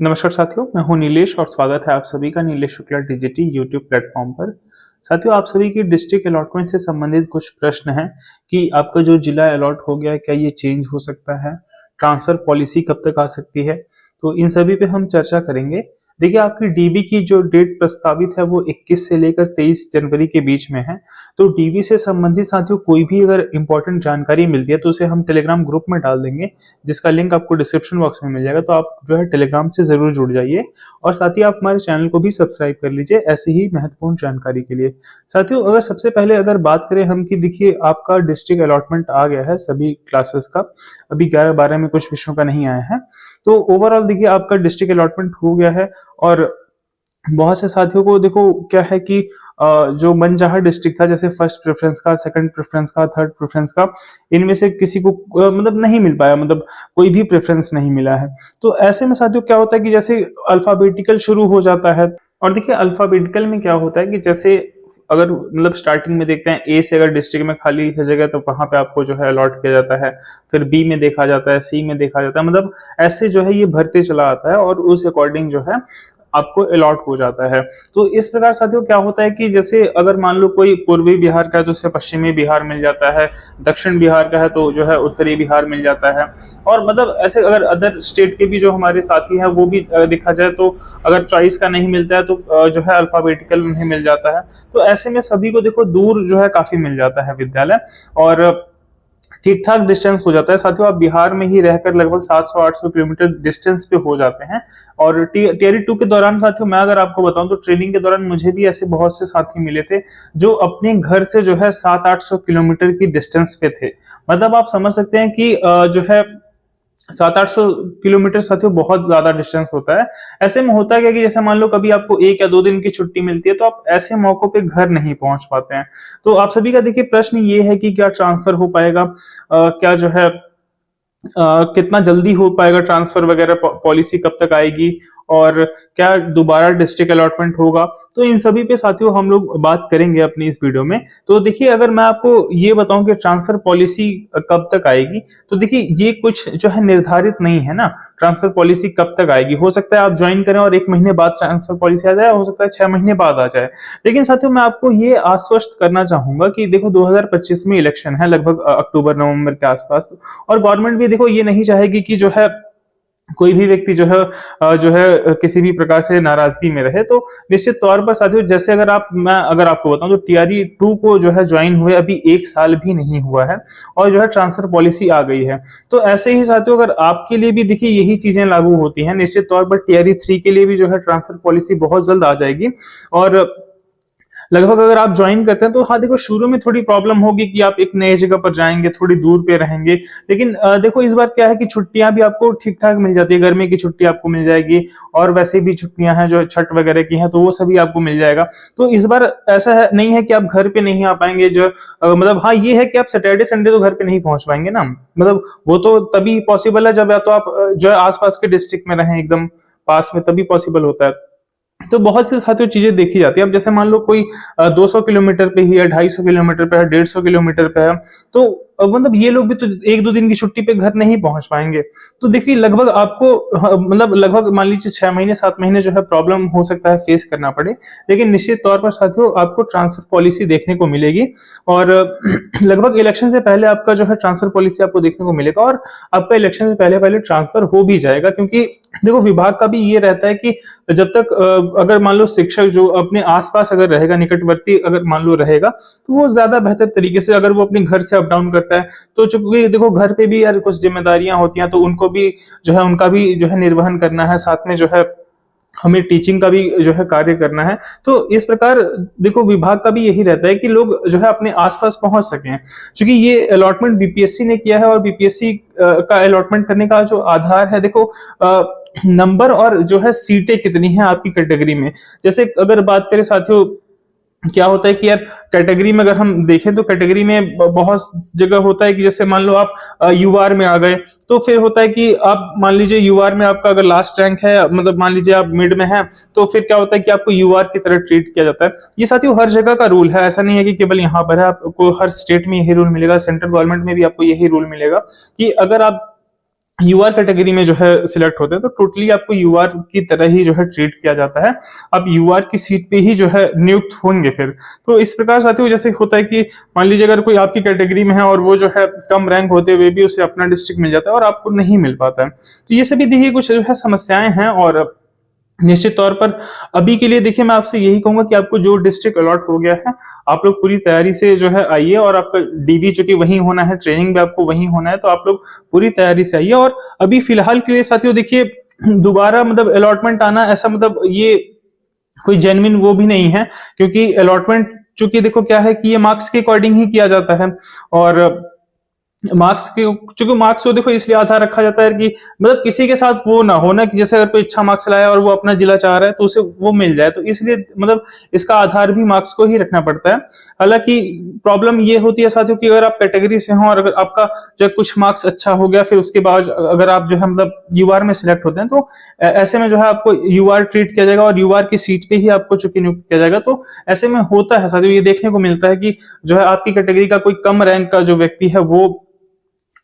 नमस्कार साथियों, मैं हूं नीलेश और स्वागत है आप सभी का Nilesh Shukla TGT YouTube platform पर। साथियों, आप सभी की डिस्ट्रिक्ट अलॉटमेंट से संबंधित कुछ प्रश्न हैं कि आपका जो जिला अलॉट हो गया है क्या ये चेंज हो सकता है, ट्रांसफर पॉलिसी कब तक आ सकती है, तो इन सभी पे हम चर्चा करेंगे। देखिए, आपकी डीबी की जो डेट प्रस्तावित है वो 21 से लेकर 23 जनवरी के बीच में है। तो डीबी से संबंधित साथियों कोई भी अगर इंपॉर्टेंट जानकारी मिलती है तो उसे हम टेलीग्राम ग्रुप में डाल देंगे, जिसका लिंक आपको डिस्क्रिप्शन बॉक्स में मिल जाएगा। तो आप जो है टेलीग्राम से जरूर जुड़ जाइए और साथ ही आप हमारे चैनल को भी सब्सक्राइब कर लीजिए ऐसी ही महत्वपूर्ण जानकारी के लिए। साथियों, अगर सबसे पहले अगर बात करें हम कि देखिए आपका डिस्ट्रिक्ट अलॉटमेंट आ गया है सभी क्लासेस का, अभी 11-12 में कुछ विषयों का नहीं आया है। तो ओवरऑल देखिए आपका डिस्ट्रिक्ट अलॉटमेंट हो गया है और बहुत से साथियों को देखो क्या है कि जो मनचाहा डिस्ट्रिक्ट था, जैसे फर्स्ट प्रेफरेंस का, सेकंड प्रेफरेंस का, थर्ड प्रेफरेंस का, इनमें से किसी को मतलब नहीं मिल पाया, मतलब कोई भी प्रेफरेंस नहीं मिला है। तो ऐसे में साथियों क्या होता है कि जैसे अल्फाबेटिकल शुरू हो जाता है। और देखिए अल्फाबेटिकल में क्या होता है कि जैसे अगर मतलब स्टार्टिंग में देखते हैं ए से अगर डिस्ट्रिक्ट में खाली है जगह तो वहां पे आपको जो है अलॉट किया जाता है, फिर बी में देखा जाता है, सी में देखा जाता है, मतलब ऐसे जो है ये भरते चला आता है और उस अकॉर्डिंग जो है आपको अलॉट हो जाता है। तो इस प्रकार साथियों क्या होता है कि जैसे अगर मान लो कोई पूर्वी बिहार का है तो उससे पश्चिमी बिहार मिल जाता है, दक्षिण बिहार का है तो जो है उत्तरी बिहार मिल जाता है। और मतलब ऐसे अगर अदर स्टेट के भी जो हमारे साथी हैं वो भी देखा जाए तो अगर चॉइस का नहीं मिलता है तो जो है अल्फाबेटिकल उन्हें मिल जाता है। तो ऐसे में सभी को देखो दूर जो है काफी मिल जाता है विद्यालय और ठीक ठाक डिस्टेंस हो जाता है। साथियों, आप बिहार में ही रहकर लगभग 700-800 किलोमीटर डिस्टेंस पे हो जाते हैं। और टियर 2 के दौरान साथियों मैं अगर आपको बताऊं तो ट्रेनिंग के दौरान मुझे भी ऐसे बहुत से साथी मिले थे जो अपने घर से जो है 700-800 किलोमीटर की डिस्टेंस पे थे। मतलब आप समझ सकते हैं कि जो है 700-800 किलोमीटर साथियों बहुत ज्यादा डिस्टेंस होता है। ऐसे में होता है कि जैसे मान लो कभी आपको 1 या 2 दिन की छुट्टी मिलती है तो आप ऐसे मौकों पे घर नहीं पहुंच पाते हैं। तो आप सभी का देखिए प्रश्न ये है कि क्या ट्रांसफर हो पाएगा, क्या जो है कितना जल्दी हो पाएगा ट्रांसफर वगैरह, पॉलिसी कब तक आएगी और क्या दोबारा डिस्ट्रिक्ट अलॉटमेंट होगा। तो इन सभी पे साथियों हम लोग बात करेंगे अपनी इस वीडियो में। तो देखिए अगर मैं आपको ये बताऊं कि ट्रांसफर पॉलिसी कब तक आएगी, तो देखिए ये कुछ जो है निर्धारित नहीं है ना, ट्रांसफर पॉलिसी कब तक आएगी। हो सकता है आप ज्वाइन करें और 1 महीने बाद ट्रांसफर पॉलिसी आ जाए, हो सकता है 6 महीने बाद आ जाए। लेकिन साथियों मैं आपको ये आश्वस्त करना चाहूंगा कि देखो 2025 में इलेक्शन है लगभग अक्टूबर-नवंबर के आसपास, और गवर्नमेंट भी देखो ये नहीं चाहेगी कि जो है कोई भी व्यक्ति जो है किसी भी प्रकार से नाराजगी में रहे। तो निश्चित तौर पर साथियों जैसे मैं अगर आपको बताऊं तो टीआरई 2 को जो है ज्वाइन हुए अभी 1 साल भी नहीं हुआ है और जो है ट्रांसफर पॉलिसी आ गई है। तो ऐसे ही साथियों अगर आपके लिए भी देखिए यही चीजें लागू होती हैं, निश्चित तौर पर टीआरई 3 के लिए भी जो है ट्रांसफर पॉलिसी बहुत जल्द आ जाएगी। और लगभग अगर आप ज्वाइन करते हैं तो हाँ देखो शुरू में थोड़ी प्रॉब्लम होगी कि आप एक नए जगह पर जाएंगे, थोड़ी दूर पे रहेंगे। लेकिन देखो इस बार क्या है कि छुट्टियां भी आपको ठीक ठाक मिल जाती है, गर्मी की छुट्टी आपको मिल जाएगी और वैसे भी छुट्टियां हैं जो छठ वगैरह की हैं तो वो सभी आपको मिल जाएगा। तो इस बार ऐसा है नहीं है कि आप घर पे नहीं आ पाएंगे, जो मतलब हाँ ये है कि आप सैटरडे संडे तो घर पे नहीं पहुंच पाएंगे ना, मतलब वो तो तभी पॉसिबल है जब या तो आप जो है आसपास के डिस्ट्रिक्ट में रहें, एकदम पास में, तभी पॉसिबल होता है। तो बहुत सी साथियों चीजें देखी जाती है। अब जैसे मान लो कोई 200 किलोमीटर पे ही है, 250 किलोमीटर पे है, 150 किलोमीटर पे है, तो मतलब ये लोग भी तो 1-2 दिन की छुट्टी पे घर नहीं पहुंच पाएंगे। तो देखिए लगभग आपको मतलब लगभग मान लीजिए 6 महीने 7 महीने जो है प्रॉब्लम हो सकता है फेस करना पड़े। लेकिन निश्चित तौर पर साथियों आपको ट्रांसफर पॉलिसी देखने को मिलेगी और लगभग इलेक्शन से पहले आपका जो है ट्रांसफर पॉलिसी आपको देखने को मिलेगा और आपका इलेक्शन से पहले पहले ट्रांसफर हो भी जाएगा। क्योंकि देखो विभाग का भी ये रहता है कि जब तक अगर मान लो शिक्षक जो अपने आसपास अगर रहेगा, निकटवर्ती अगर मान लो रहेगा, तो वो ज्यादा बेहतर तरीके से, अगर वो अपने घर से अप डाउन करता है तो चूंकि देखो घर पे भी यार कुछ जिम्मेदारियां होती हैं तो उनको भी जो है उनका भी जो है निर्वहन करना है, साथ में जो है हमें टीचिंग का भी जो है कार्य करना है। तो इस प्रकार देखो विभाग का भी यही रहता है कि लोग जो है अपने आसपास पहुंच सकें। क्योंकि ये अलॉटमेंट बीपीएससी ने किया है और बीपीएससी का अलॉटमेंट करने का जो आधार है देखो नंबर और जो है सीटें कितनी है आपकी कैटेगरी में। जैसे अगर बात करें साथियों क्या होता है कि यार कैटेगरी में अगर हम देखें तो कैटेगरी में बहुत जगह होता है कि जैसे मान लो आप यूआर में आ गए तो फिर होता है कि आप मान लीजिए यूआर में आपका अगर लास्ट रैंक है, मतलब मान लीजिए आप मिड में हैं, तो फिर क्या होता है कि आपको यूआर की तरह ट्रीट किया जाता है। ये साथियों हर जगह का रूल है, ऐसा नहीं है कि केवल यहाँ पर है, आपको हर स्टेट में यही रूल मिलेगा, सेंट्रल गवर्नमेंट में भी आपको यही रूल मिलेगा कि अगर आप यूआर कैटेगरी में जो है सिलेक्ट होते हैं तो टोटली आपको यूआर की तरह ही जो है ट्रीट किया जाता है। आप यूआर की सीट पे ही जो है नियुक्त होंगे फिर। तो इस प्रकार साथियों जैसे होता है कि मान लीजिए अगर कोई आपकी कैटेगरी में है और वो जो है कम रैंक होते हुए भी उसे अपना डिस्ट्रिक्ट मिल जाता है और आपको नहीं मिल पाता है। तो ये सभी देखिए कुछ जो है समस्याएं हैं और निश्चित तौर पर अभी के लिए देखिए मैं आपसे यही कहूंगा कि आपको जो डिस्ट्रिक्ट अलॉट हो गया है आप लोग पूरी तैयारी से जो है आइए और आपका डीवी चूंकि वहीं होना है, ट्रेनिंग भी आपको वहीं होना है, तो आप लोग पूरी तैयारी से आइए। और अभी फिलहाल के लिए साथियों देखिए दोबारा मतलब अलॉटमेंट आना ऐसा मतलब ये कोई जेन्युइन वो भी नहीं है, क्योंकि अलॉटमेंट चूंकि देखो क्या है कि ये मार्क्स के अकॉर्डिंग ही किया जाता है और मार्क्स के चूंकि मार्क्स को देखो इसलिए आधार रखा जाता है कि मतलब किसी के साथ वो ना हो ना कि जैसे अगर कोई अच्छा मार्क्स लाया और वो अपना जिला चाह रहा है तो उसे वो मिल जाए, तो इसलिए मतलब इसका आधार भी मार्क्स को ही रखना पड़ता है। हालांकि प्रॉब्लम ये होती है साथियों कि अगर आप कैटेगरी से हो और अगर आपका जो कुछ मार्क्स अच्छा हो गया फिर उसके बाद अगर आप जो है मतलब यूआर में सिलेक्ट होते हैं तो ऐसे में जो है आपको यूआर ट्रीट किया जाएगा और यूआर की सीट पे ही आपको चूंकि नियुक्त किया जाएगा। तो ऐसे में होता है साथियों, ये देखने को मिलता है कि जो है आपकी कैटेगरी का कोई कम रैंक का जो व्यक्ति है वो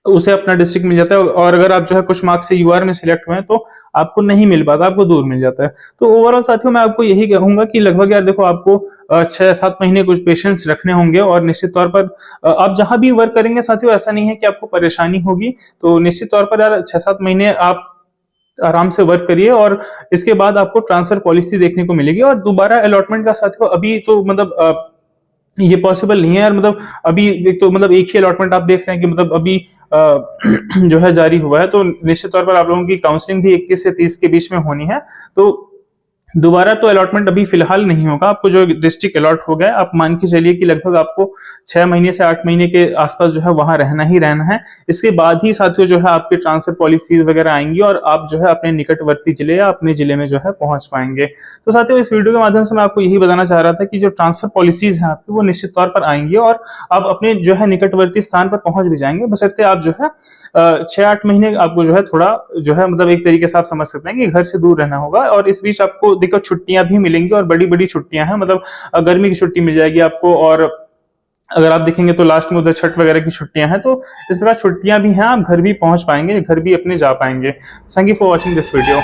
उसे अपना डिस्ट्रिक्ट मिल जाता है और अगर आप जो है कुछ मार्क्स से यूआर में सिलेक्ट हुए हैं तो आपको नहीं मिल पाता, आपको दूर मिल जाता है। तो ओवरऑल साथियों मैं आपको यही कहूंगा कि लगभग यार देखो आपको 6-7 महीने कुछ पेशेंस रखने होंगे और निश्चित तौर पर आप जहां भी वर्क करेंगे साथियों ऐसा नहीं है कि आपको परेशानी होगी। तो निश्चित तौर पर यार 6-7 महीने आप आराम से वर्क करिए और इसके बाद आपको ट्रांसफर पॉलिसी देखने को मिलेगी। और दोबारा अलॉटमेंट का साथियों अभी तो मतलब ये पॉसिबल नहीं है यार, मतलब अभी एक तो मतलब एक ही अलॉटमेंट आप देख रहे हैं कि मतलब अभी जो है जारी हुआ है, तो निश्चित तौर पर आप लोगों की काउंसलिंग भी 21 से 30 के बीच में होनी है। तो दोबारा तो अलॉटमेंट अभी फिलहाल नहीं होगा। आपको जो डिस्ट्रिक्ट अलॉट हो गया आप मान के चलिए कि लगभग आपको 6 महीने से 8 महीने के आसपास जो है वहां रहना ही रहना है। इसके बाद ही साथियों जो है आपके ट्रांसफर पॉलिसीज वगैरह आएंगी और आप जो है अपने निकटवर्ती जिले या अपने जिले में जो है पहुंच पाएंगे। तो साथियों इस वीडियो के माध्यम से मैं आपको यही बताना चाह रहा था कि जो ट्रांसफर पॉलिसीज हैं आपकी वो निश्चित तौर पर आएंगी और आप अपने जो है निकटवर्ती स्थान पर पहुंच भी जाएंगे, बशर्ते आप जो है 6-8 महीने आपको जो है थोड़ा जो है मतलब एक तरीके से आप समझ सकते हैं कि घर से दूर रहना होगा। और इस बीच आपको देखो छुट्टियां भी मिलेंगी और बड़ी बड़ी छुट्टियां हैं, मतलब गर्मी की छुट्टी मिल जाएगी आपको और अगर आप देखेंगे तो लास्ट में उधर छठ वगैरह की छुट्टियां हैं। तो इस प्रकार छुट्टियां भी हैं, आप घर भी पहुंच पाएंगे, घर भी अपने जा पाएंगे। Thank you for watching this video.